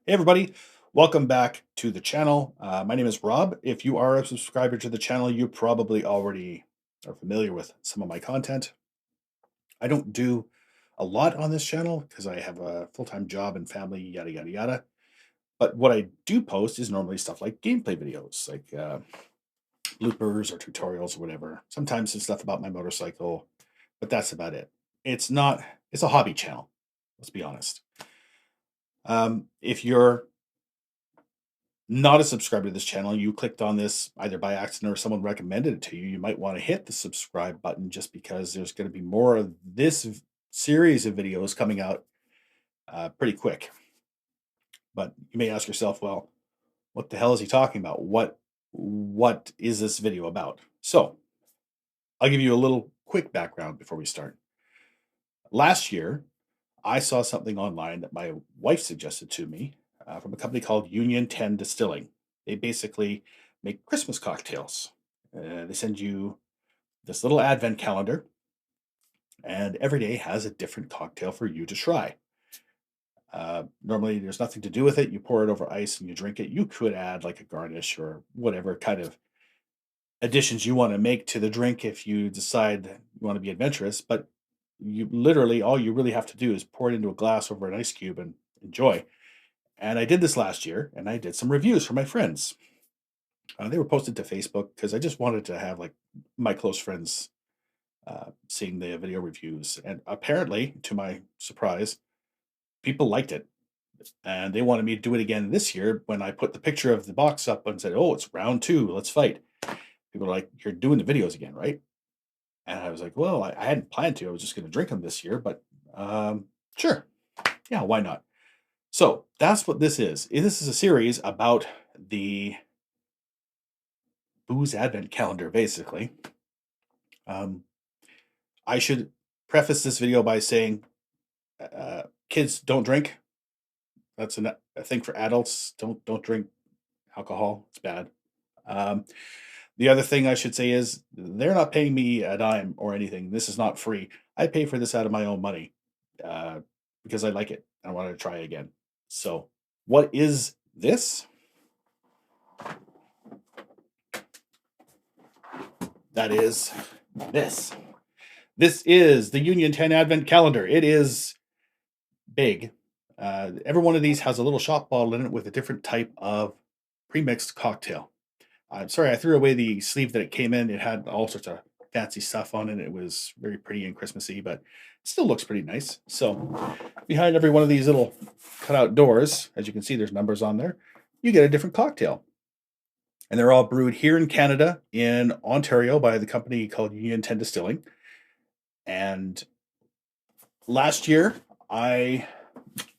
Hey everybody, welcome back to the channel. My name is Rob. If you are a subscriber to the channel, you probably already are familiar with some of my content. I don't do a lot on this channel because I have a full-time job and family, yada yada yada. But what I do post is normally stuff like gameplay videos, like bloopers or tutorials or whatever. Sometimes some stuff about my motorcycle, but that's about it. It's not. It's a hobby channel. Let's be honest. If you're not a subscriber to this channel, you clicked on this either by accident or someone recommended it to you, you might want to hit the subscribe button just because there's going to be more of this series of videos coming out pretty quick. But you may ask yourself, well, what the hell is he talking about? What is this video about? So I'll give you a little quick background before we start. Last year, I saw something online that my wife suggested to me from a company called Union 10 Distilling. They basically make Christmas cocktails. They send you this little advent calendar, and every day has a different cocktail for you to try. Normally, there's nothing to do with it. You pour it over ice and you drink it. You could add like a garnish or whatever kind of additions you want to make to the drink if you decide you want to be adventurous. But you literally, all you really have to do is pour it into a glass over an ice cube and enjoy. And I did this last year, and I did some reviews for my friends. They were posted to Facebook because I just wanted to have like my close friends seeing the video reviews. And apparently, to my surprise, people liked it, and they wanted me to do it again this year. When I put the picture of the box up and said, "Oh, it's round two, let's fight," people were like, "You're doing the videos again, right?" And I was like, "Well, I hadn't planned to. I was just going to drink them this year, but sure, yeah, why not?" So that's what this is. This is a series about the booze advent calendar, basically. Um, I should preface this video by saying, kids don't drink. That's a thing for adults. Don't drink alcohol. It's bad. Um, the other thing I should say is they're not paying me a dime or anything. This is not free. I pay for this out of my own money uh, because I like it. I want to try again. So, what is this? That is this. This is the Union 10 Advent Calendar. It is big. Every one of these has a little shot bottle in it with a different type of pre-mixed cocktail. I'm sorry, I threw away the sleeve that it came in. It had all sorts of fancy stuff on it. It was very pretty and Christmassy, but it still looks pretty nice. So behind every one of these little cutout doors, as you can see, there's numbers on there. You get a different cocktail. And they're all brewed here in Canada, in Ontario, by the company called Union 10 Distilling. And last year, I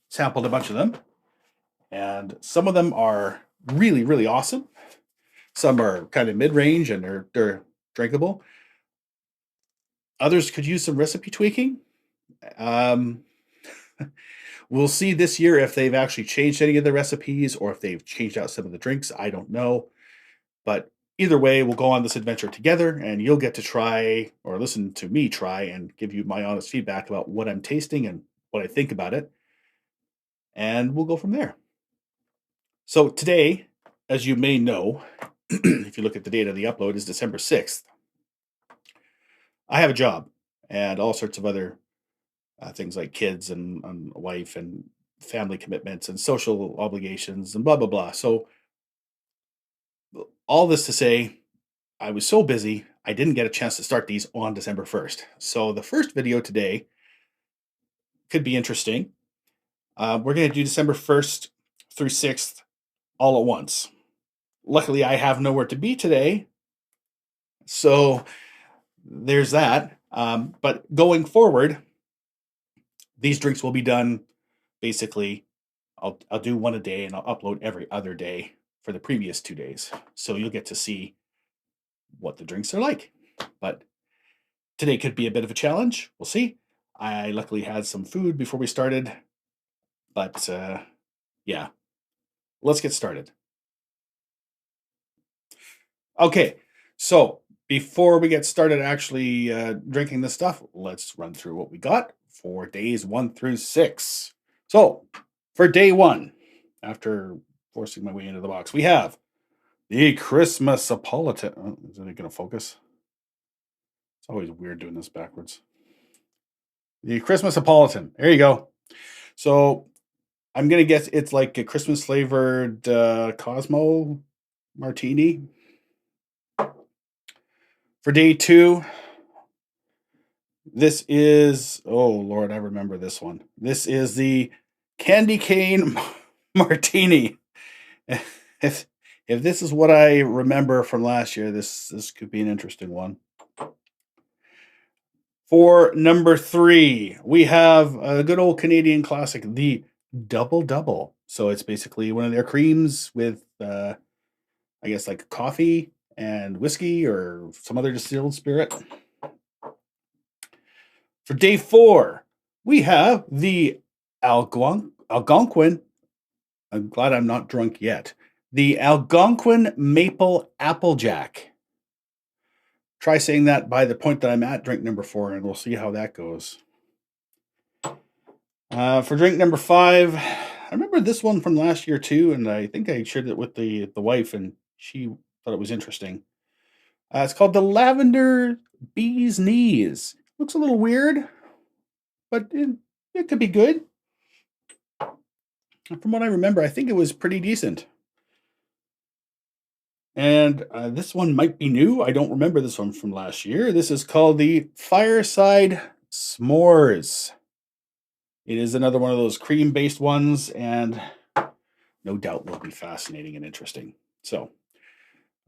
sampled a bunch of them, and some of them are really, really awesome. Some are kind of mid-range and they're drinkable. Others could use some recipe tweaking. Um, we'll see this year if they've actually changed any of the recipes or if they've changed out some of the drinks. I don't know. But either way, we'll go on this adventure together and you'll get to try or listen to me try and give you my honest feedback about what I'm tasting and what I think about it. And we'll go from there. So today, as you may know, if you look at the date of the upload, is December 6th. I have a job and all sorts of other things like kids and a wife and family commitments and social obligations and blah, blah, blah. So, all this to say, I was so busy, I didn't get a chance to start these on December 1st. So, the first video today could be interesting. We're going to do December 1st through 6th all at once. Luckily, I have nowhere to be today. So, there's that. But going forward, these drinks will be done basically. I'll do one a day and I'll upload every other day for the previous 2 days. So you'll get to see what the drinks are like. But today could be a bit of a challenge. We'll see. I luckily had some food before we started. But yeah, let's get started. Okay, so before we get started actually drinking this stuff, let's run through what we got for days 1 through 6. So for day 1, after forcing my way into the box. We have the Christmasapolitan. Oh, is it going to focus? It's always weird doing this backwards. The Christmasapolitan. There you go. So I'm going to guess it's like a Christmas flavored Cosmo martini. For day 2, this is, oh Lord, I remember this one. This is the candy cane martini. If this is what I remember from last year, this could be an interesting one. For number 3, we have a good old Canadian classic, the Double Double. So it's basically one of their creams with, I guess, like coffee and whiskey or some other distilled spirit. For day 4, we have the Algonquin. I'm glad I'm not drunk yet. The Algonquin Maple Applejack. Try saying that by the point that I'm at drink number 4, and we'll see how that goes. For drink number 5, I remember this one from last year too, and I think I shared it with the wife, and she thought it was interesting. It's called the Lavender Bee's Knees. Looks a little weird, but it could be good. From what I remember, I think it was pretty decent. And this one might be new. I don't remember this one from last year. This is called the Fireside S'mores. It is another one of those cream-based ones, and no doubt will be fascinating and interesting. So,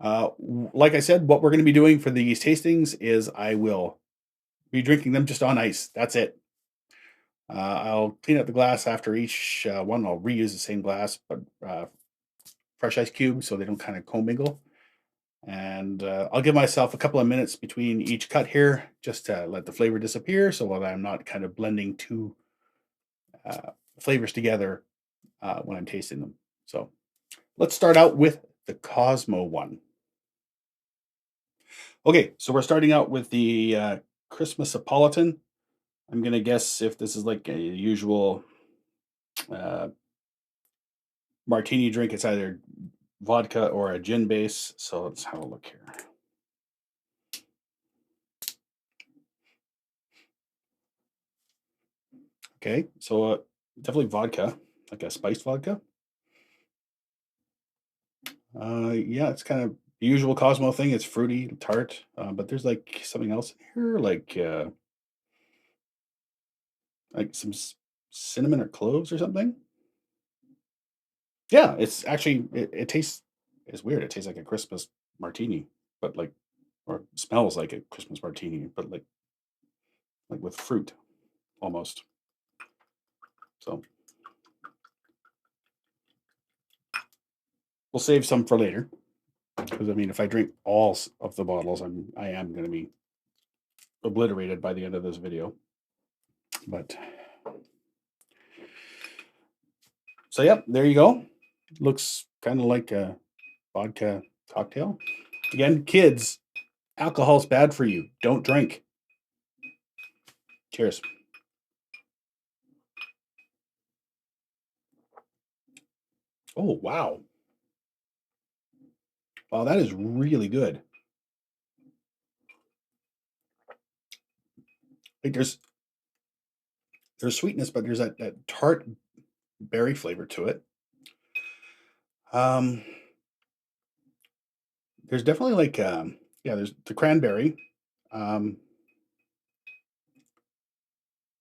like I said, what we're going to be doing for these tastings is I will be drinking them just on ice. That's it. I'll clean up the glass after each one. I'll reuse the same glass, but fresh ice cubes so they don't kind of commingle. And I'll give myself a couple of minutes between each cut here just to let the flavor disappear so that I'm not kind of blending two flavors together when I'm tasting them. So let's start out with the Cosmo one. Okay, so we're starting out with the Christmasapolitan. I'm going to guess if this is like a usual martini drink, it's either vodka or a gin base. So let's have a look here. Okay, so definitely vodka, like a spiced vodka. Yeah, it's kind of the usual Cosmo thing. It's fruity, tart, but there's like something else in here, like some cinnamon or cloves or something. Yeah, it's actually it tastes. It's weird. It tastes like a Christmas martini, but like, or smells like a Christmas martini, but like with fruit almost. So we'll save some for later because I mean, if I drink all of the bottles, I am going to be obliterated by the end of this video. But so yep, there you go. Looks kind of like a vodka cocktail. Again, kids, alcohol's bad for you. Don't drink. Cheers. Oh, wow. Wow, that is really good. Like there's sweetness, but there's that tart berry flavor to it. There's definitely like yeah, there's the cranberry. Um,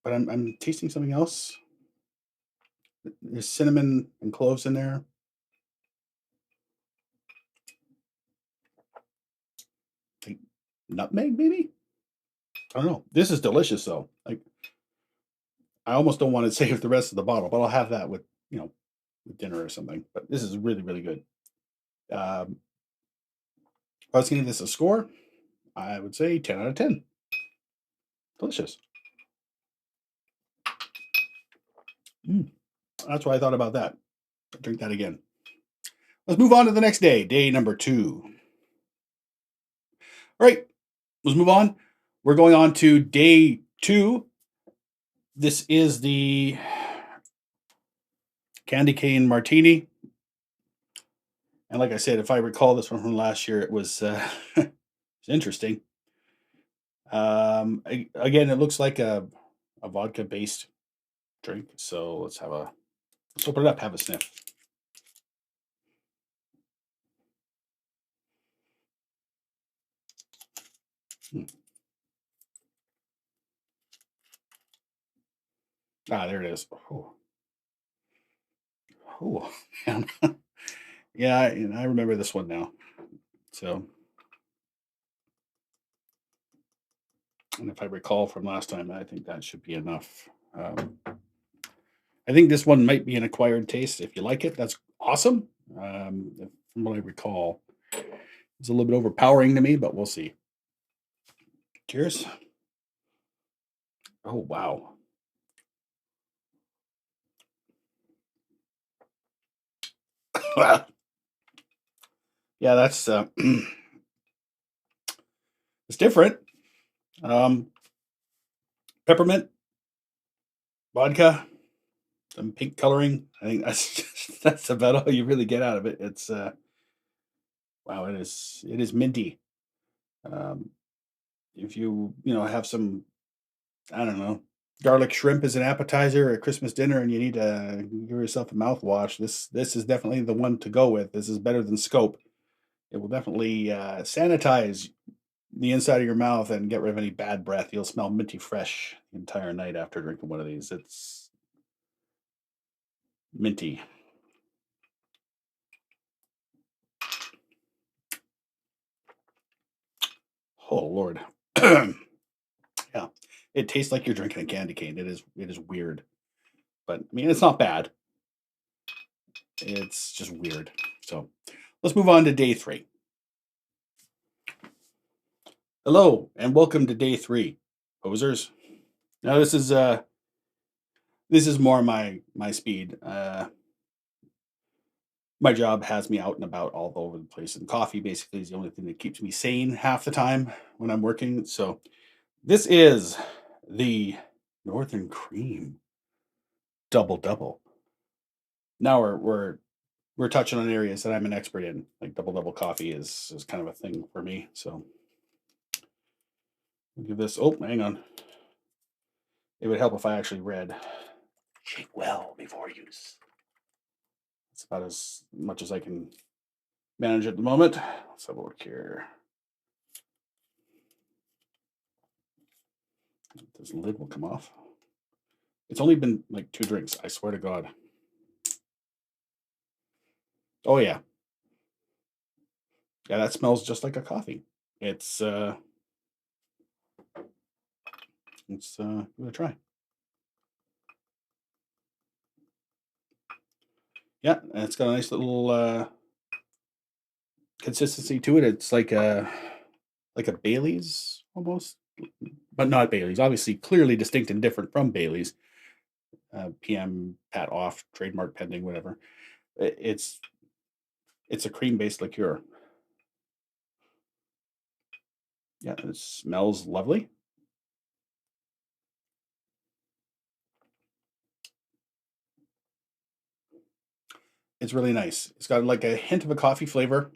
but I'm tasting something else. There's cinnamon and cloves in there. Like nutmeg, maybe? I don't know. This is delicious though. Like I almost don't want to save the rest of the bottle, but I'll have that with, with dinner or something. But this is really, really good. If I was giving this a score, I would say 10 out of 10. Delicious. That's what I thought about that. I'll drink that again. Let's move on to the next day, day number 2. All right, let's move on. We're going on to day 2. This is the candy cane martini. And like I said, if I recall this one from last year, it was it's interesting. Again, it looks like a vodka based drink. So let's open it up, have a sniff. Hmm. Ah, there it is. Oh, oh man. Yeah, and I remember this one now. So, and if I recall from last time, I think that should be enough. I think this one might be an acquired taste. If you like it, that's awesome. From what I recall, it's a little bit overpowering to me, but we'll see. Cheers. Oh wow. Yeah, that's it's different. Um, Peppermint, vodka, some pink coloring. I think that's about all you really get out of it. It's wow, it is minty. Um, if you have some, I don't know, garlic shrimp as an appetizer at Christmas dinner, and you need to give yourself a mouthwash, this is definitely the one to go with. This is better than Scope. It will definitely sanitize the inside of your mouth and get rid of any bad breath. You'll smell minty fresh the entire night after drinking one of these. It's minty. Oh Lord. Yeah. It tastes like you're drinking a candy cane. It is weird. But I mean it's not bad. It's just weird. So let's move on to day 3. Hello and welcome to day 3, posers. Now this is more my speed. My job has me out and about all over the place, and coffee basically is the only thing that keeps me sane half the time when I'm working. So this is the Northern Cream double double. Now we're touching on areas that I'm an expert in. Like double double coffee is kind of a thing for me. So I'll give this. Oh, hang on. It would help if I actually read. Shake well before use. It's about as much as I can manage at the moment. Let's have a look here. This lid will come off. It's only been like 2 drinks. I swear to God. Oh yeah, yeah. That smells just like a coffee. It's give it a try. Yeah, and it's got a nice little consistency to it. It's like a Bailey's almost, but not Bailey's. Obviously, clearly distinct and different from Bailey's. PM pat off, trademark pending, whatever. It's a cream based liqueur. Yeah, it smells lovely. It's really nice. It's got like a hint of a coffee flavor,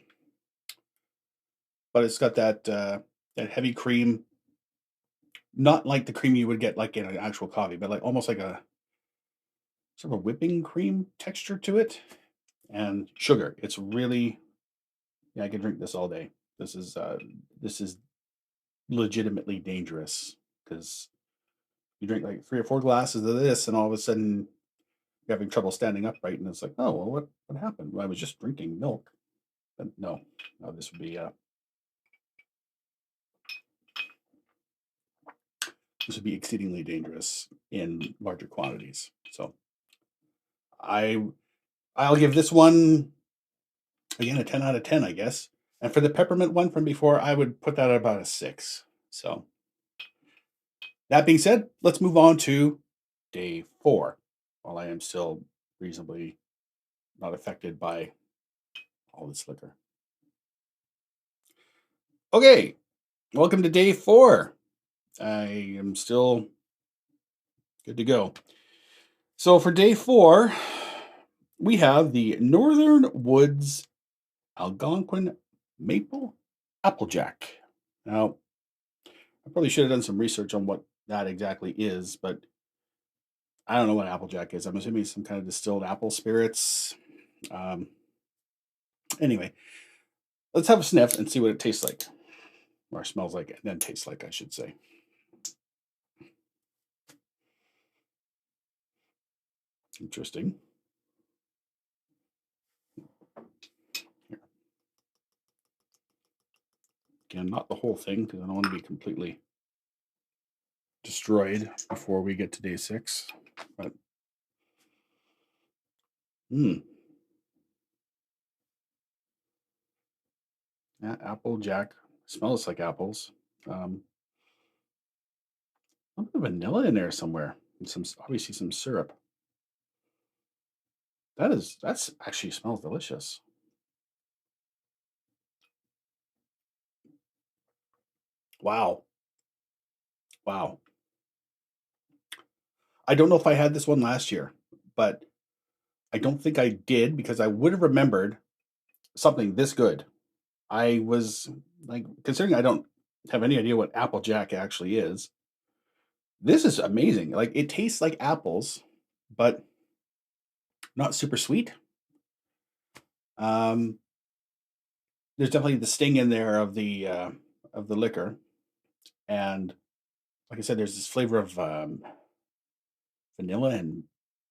but it's got that heavy cream, not like the cream you would get like in an actual coffee, but like almost like a sort of a whipping cream texture to it, and sugar. It's really, yeah, I could drink this all day. This is legitimately dangerous because you drink like 3 or 4 glasses of this, and all of a sudden you're having trouble standing upright, and it's like, oh well, what happened? Well, I was just drinking milk. But no, no, this would be exceedingly dangerous in larger quantities. So I I'll give this one again a 10 out of 10, I guess. And for the peppermint one from before, I would put that at about a 6. So that being said, let's move on to day 4. While I am still reasonably not affected by all this liquor. Okay, welcome to day 4. I am still good to go. So for day 4, we have the Northern Woods Algonquin Maple Applejack. Now, I probably should have done some research on what that exactly is, but I don't know what Applejack is. I'm assuming some kind of distilled apple spirits. Um, anyway, let's have a sniff and see what it tastes like, or smells like, and then tastes like, I should say. Interesting. Here. Again, not the whole thing because I don't want to be completely destroyed before we get to day 6. But yeah, Applejack smells like apples. A little bit of vanilla in there somewhere, and some obviously some syrup. That's actually smells delicious. Wow, wow. I don't know if I had this one last year, but I don't think I did because I would have remembered something this good. I was like, considering I don't have any idea what Applejack actually is, this is amazing. Like it tastes like apples, but not super sweet. Um, there's definitely the sting in there of the liquor, and like I said, there's this flavor of vanilla and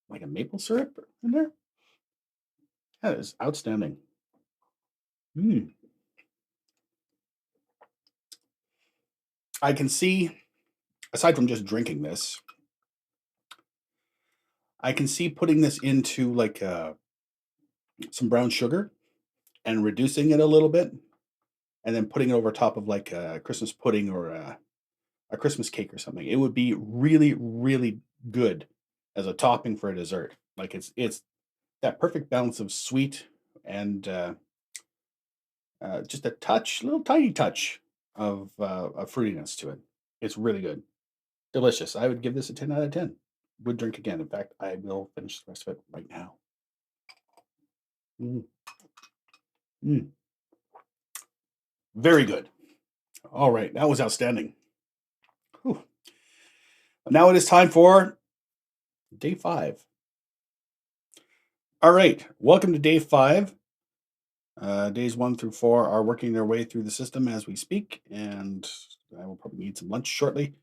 like a maple syrup in there. That is outstanding. Mm. I can see, aside from just drinking this, I can see putting this into like some brown sugar and reducing it a little bit, and then putting it over top of like a Christmas pudding or a Christmas cake or something. It would be really, really good as a topping for a dessert. Like it's that perfect balance of sweet and just a touch, little tiny touch of fruitiness to it. It's really good, delicious. I would give this a 10 out of 10. Would drink again. In fact, I will finish the rest of it right now. Mm, mm. Very good. All right, that was outstanding. Whew. Now it is time for day 5. All right, welcome to day 5. Days 1 through 4 are working their way through the system as we speak, and I will probably need some lunch shortly.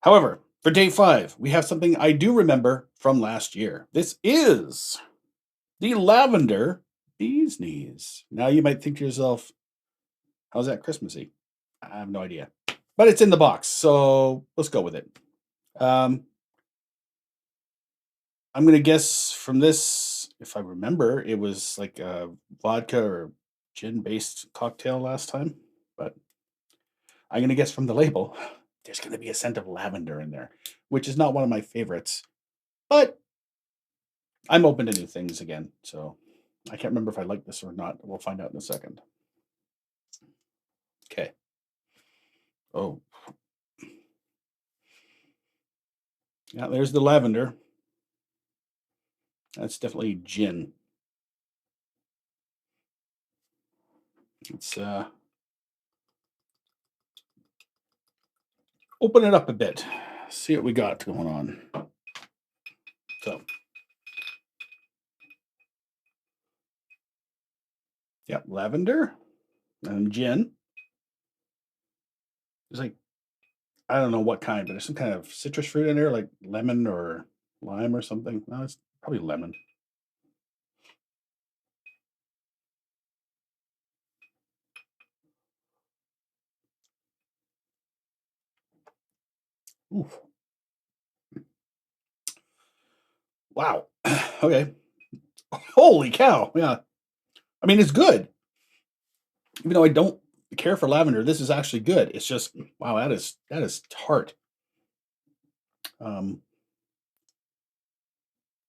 However, for day 5, we have something I do remember from last year. This is the lavender bee's knees. Now you might think to yourself, how's that Christmassy? I have no idea. But it's in the box, so let's go with it. Um, I'm gonna guess from this, if I remember, it was like a vodka or gin-based cocktail last time. But I'm gonna guess from the label, there's gonna be a scent of lavender in there, which is not one of my favorites. But I'm open to new things again, so I can't remember if I like this or not. We'll find out in a second. Okay. Oh, yeah, there's the lavender. That's definitely gin. Let's open it up a bit. See what we got going on. So, yeah, lavender and gin. There's like, I don't know what kind, but there's some kind of citrus fruit in there, like lemon or lime or something. No, it's probably lemon. Oof. Wow. Okay. Holy cow. Yeah. I mean, it's good. Even though I don't care for lavender, this is actually good. It's just wow, that is tart. Um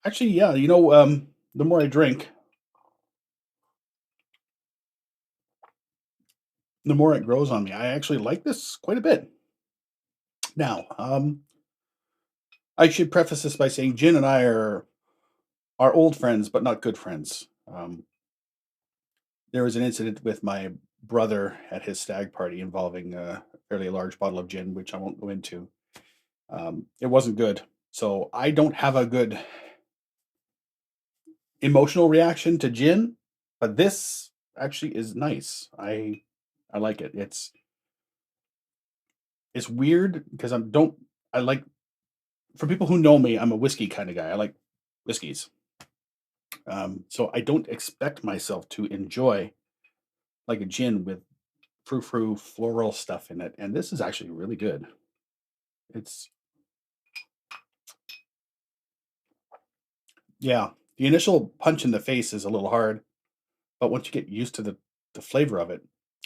Actually, yeah, the more I drink, the more it grows on me. I actually like this quite a bit. Now, I should preface this by saying Jen and I are are old friends, but not good friends. There was an incident with my brother at his stag party involving a fairly large bottle of gin, which I won't go into. It wasn't good. So I don't have a good emotional reaction to gin, but this actually is nice. I like it. It's weird because I like, for people who know me, I'm a whiskey kind of guy. I like whiskeys. So I don't expect myself to enjoy like a gin with frou-frou floral stuff in it, and this is actually really good. It's Yeah, the initial punch in the face is a little hard, but once you get used to the flavor of it,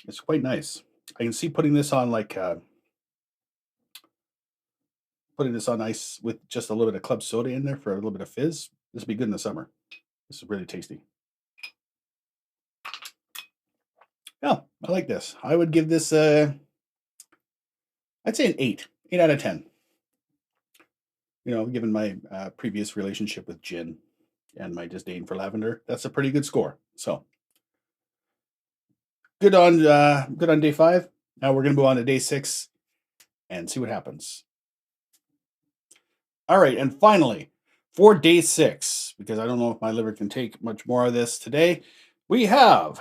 it's quite nice. I can see putting this on ice with just a little bit of club soda in there for a little bit of fizz. This would be good in the summer. This is really tasty. Yeah, I like this. I would give this I'd say an 8 out of 10. Given my previous relationship with gin and my disdain for lavender, that's a pretty good score. So good on day 5. Now we're gonna move on to day 6 and see what happens. All right, and finally, for day 6, because I don't know if my liver can take much more of this today, we have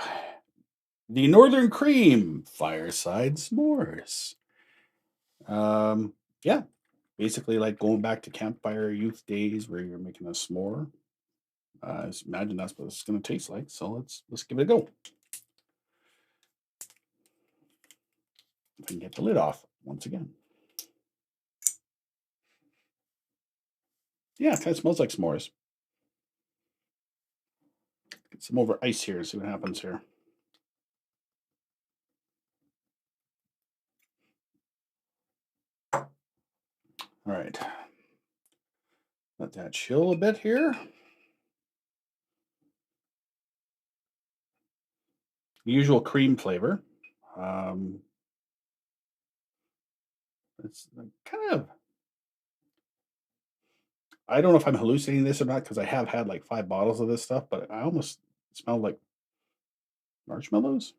the Northern Cream Fireside S'mores. Yeah, basically like going back to campfire youth days where you're making a s'more. I just imagine that's what it's going to taste like. So let's give it a go. If I can get the lid off once again. Yeah, it kind of smells like s'mores. Get some over ice here and see what happens here. All right. Let that chill a bit here. Usual cream flavor. It's kind of, I don't know if I'm hallucinating this or not because I have had like 5 bottles of this stuff, but I almost smell like marshmallows.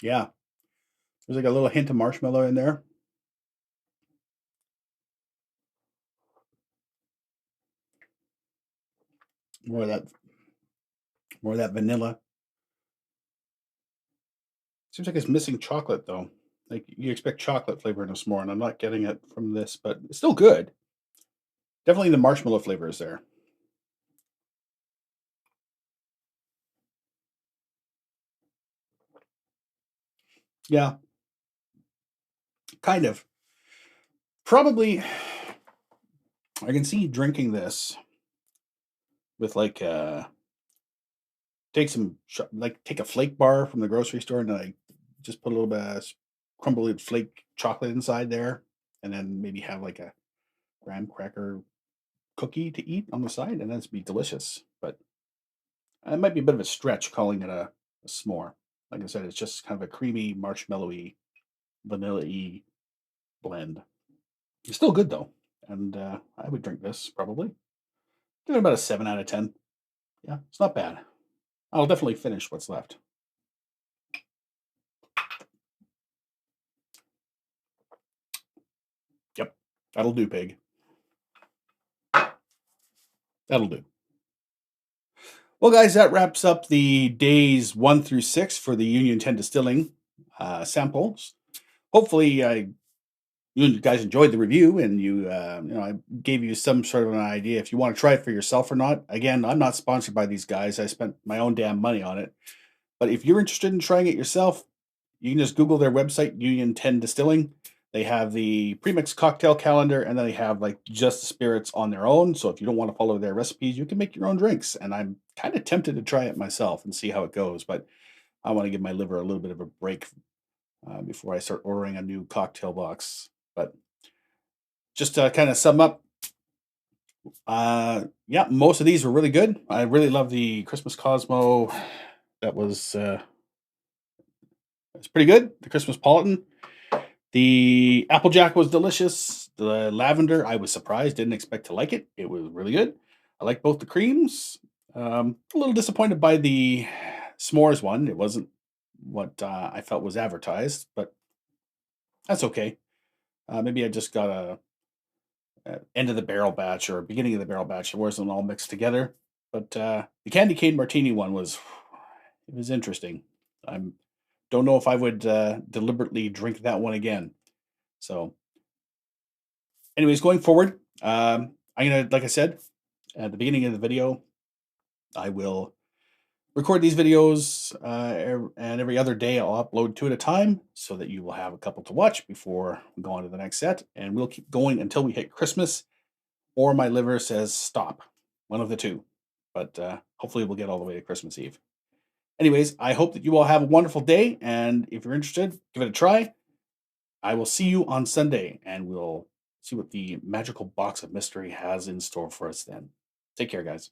Yeah, there's like a little hint of marshmallow in there. More of that, more of that vanilla. Seems like it's missing chocolate though. Like you expect chocolate flavor in a s'more, and I'm not getting it from this, but it's still good. Definitely the marshmallow flavor is there. Yeah, kind of. Probably, I can see drinking this with take a flake bar from the grocery store and like just put a little bit of crumbled flake chocolate inside there, and then maybe have like a graham cracker cookie to eat on the side, and that's be delicious. But it might be a bit of a stretch calling it a s'more. Like I said, it's just kind of a creamy, marshmallowy, vanilla-y blend. It's still good though, and I would drink this probably. Give it about a 7 out of 10. Yeah, it's not bad. I'll definitely finish what's left. Yep, that'll do, pig. That'll do. Well, guys, that wraps up the days 1 through 6 for the Union 10 Distilling samples. Hopefully, you guys enjoyed the review, and I gave you some sort of an idea if you want to try it for yourself or not. Again, I'm not sponsored by these guys. I spent my own damn money on it. But if you're interested in trying it yourself, you can just Google their website, Union 10 Distilling. They have the premix cocktail calendar, and then they have like just the spirits on their own. So if you don't want to follow their recipes, you can make your own drinks. And I'm kind of tempted to try it myself and see how it goes. But I want to give my liver a little bit of a break before I start ordering a new cocktail box. But just to kind of sum up, yeah, most of these were really good. I really love the Christmas Cosmo. That was it's pretty good. The Christmas Politan. The Applejack was delicious. The lavender, I was surprised, didn't expect to like it. It was really good. I like both the creams. A little disappointed by the s'mores one. It wasn't what I felt was advertised, but that's okay. Maybe I just got a end of the barrel batch or beginning of the barrel batch. It wasn't all mixed together. But the candy cane martini one was it was interesting. I don't know if I would deliberately drink that one again. So, anyways, going forward, I'm gonna, like I said at the beginning of the video, I will record these videos, and every other day I'll upload two at a time so that you will have a couple to watch before we go on to the next set. And we'll keep going until we hit Christmas or my liver says stop. One of the two. But hopefully we'll get all the way to Christmas Eve. Anyways, I hope that you all have a wonderful day. And if you're interested, give it a try. I will see you on Sunday and we'll see what the magical box of mystery has in store for us then. Take care, guys.